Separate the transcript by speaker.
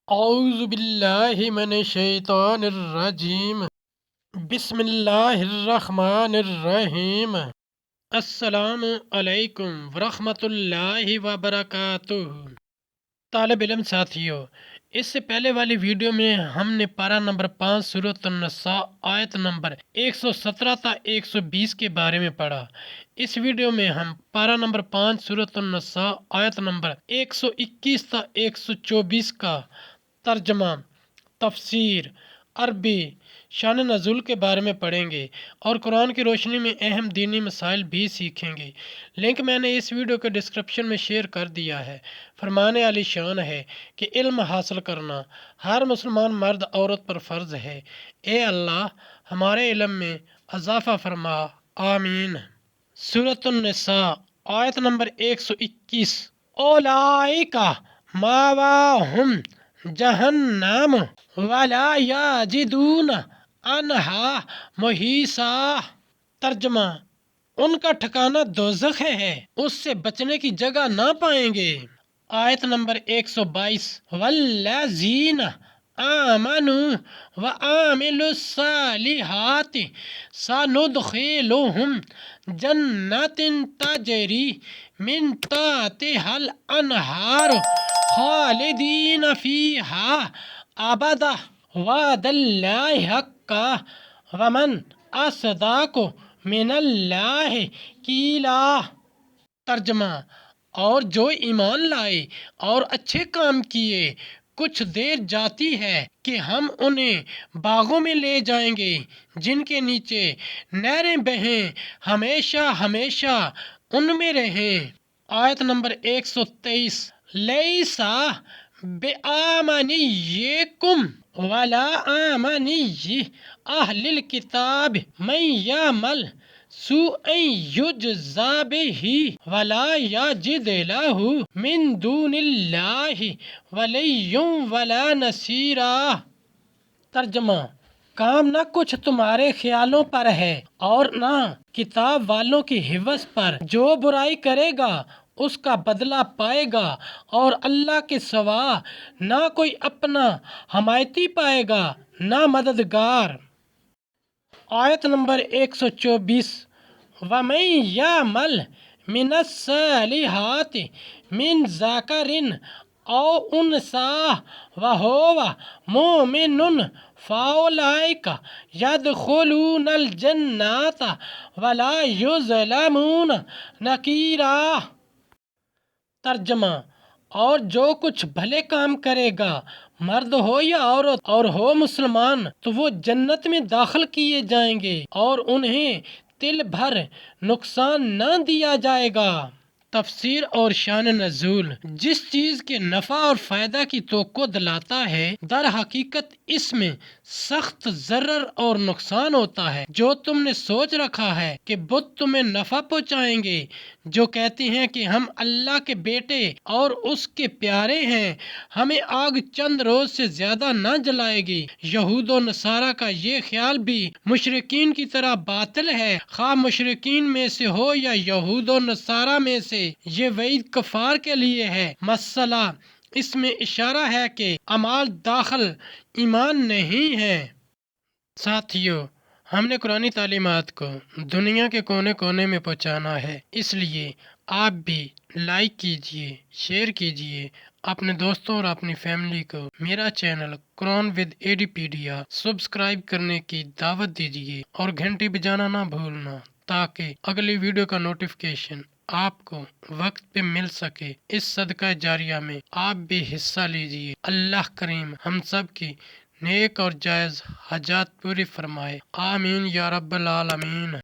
Speaker 1: اعوذ باللہ من الشیطان الرجیم، بسم اللہ الرحمن الرحیم۔ السلام علیکم ورحمۃ اللہ وبرکاتہ۔ طالب علم ساتھیو، اس سے پہلے والی ویڈیو میں ہم نے پارہ نمبر 5 سورۃ النساء آیت نمبر 117 تا 120 کے بارے میں پڑھا۔ اس ویڈیو میں ہم پارہ نمبر 5 سورۃ النساء آیت نمبر 121 تا 124 کا ترجمہ، تفسیر، عربی، شان نزول کے بارے میں پڑھیں گے اور قرآن کی روشنی میں اہم دینی مسائل بھی سیکھیں گے۔ لنک میں نے اس ویڈیو کے ڈسکرپشن میں شیئر کر دیا ہے۔ فرمان علی شان ہے کہ علم حاصل کرنا ہر مسلمان مرد عورت پر فرض ہے۔ اے اللہ ہمارے علم میں اضافہ فرما، آمین۔ سورۃ النساء آیت نمبر 121۔ اولئک مأواہم جہنم ولا یجدون عنہا محیصا۔ ترجمہ، ان کا ٹھکانہ دوزخ ہے، اس سے بچنے کی جگہ نہ پائیں گے۔ آیت نمبر 122۔ والذین آمنوا وعملوا الصالحات سندخلهم جنات تجری من تحتها الانہار خالدین فیہا ابدا وعد اللہ حقا ومن اصدق من اللہ قیلا۔ ترجمہ، اور جو ایمان لائے اور اچھے کام کیے، کچھ دیر جاتی ہے کہ ہم انہیں باغوں میں لے جائیں گے جن کے نیچے نہریں بہیں، ہمیشہ ہمیشہ ان میں رہیں۔ آیت نمبر 123۔ لیسا بِآمَانِیِّکُم ولا آمَانِیِّ اہل الکتاب من یعمل سوءا یجز بہ ولا یجد لہ من دون اللہ ولی ولا نصیرا۔ ترجمہ، کام نہ کچھ تمہارے خیالوں پر ہے اور نہ کتاب والوں کی ہوس پر۔ جو برائی کرے گا اس کا بدلہ پائے گا اور اللہ کے سوا نہ کوئی اپنا حمایتی پائے گا نہ مددگار۔ آیت نمبر 124۔ وَمَن یعمل من الصالحات من ذکر او انثی وہو مؤمن فاولئک یدخلون الجنۃ ولا یظلمون نقیرا۔ ترجمہ، اور جو کچھ بھلے کام کرے گا، مرد ہو یا عورت اور ہو مسلمان، تو وہ جنت میں داخل کیے جائیں گے اور انہیں تل بھر نقصان نہ دیا جائے گا۔ تفسیر اور شان نزول۔ جس چیز کے نفع اور فائدہ کی توقع دلاتا ہے، در حقیقت اس میں سخت ضرر اور نقصان ہوتا ہے۔ جو تم نے سوچ رکھا ہے کہ بت تمہیں نفع پہنچائیں گے، جو کہتے ہیں کہ ہم اللہ کے بیٹے اور اس کے پیارے ہیں، ہمیں آگ چند روز سے زیادہ نہ جلائے گی۔ یہود و نصارہ کا یہ خیال بھی مشرکین کی طرح باطل ہے، خواہ مشرکین میں سے ہو یا یہود و نصارہ میں سے۔ یہ وعید کفار کے لیے ہے۔ مسئلہ اس میں اشارہ ہے کہ اعمال داخل ایمان نہیں ہے۔ ساتھیو، ہم نے قرآنی تعلیمات کو دنیا کے کونے کونے میں پہنچانا ہے، اس لیے آپ بھی لائک کیجئے، شیئر کیجئے، اپنے دوستوں اور اپنی فیملی کو میرا چینل قرآن ود ایڈیپیڈیا سبسکرائب کرنے کی دعوت دیجئے اور گھنٹی بجانا نہ بھولنا، تاکہ اگلی ویڈیو کا نوٹیفیکیشن آپ کو وقت پہ مل سکے۔ اس صدقہ جاریہ میں آپ بھی حصہ لیجئے۔ اللہ کریم ہم سب کی نیک اور جائز حاجات پوری فرمائے، آمین یا رب العالمین۔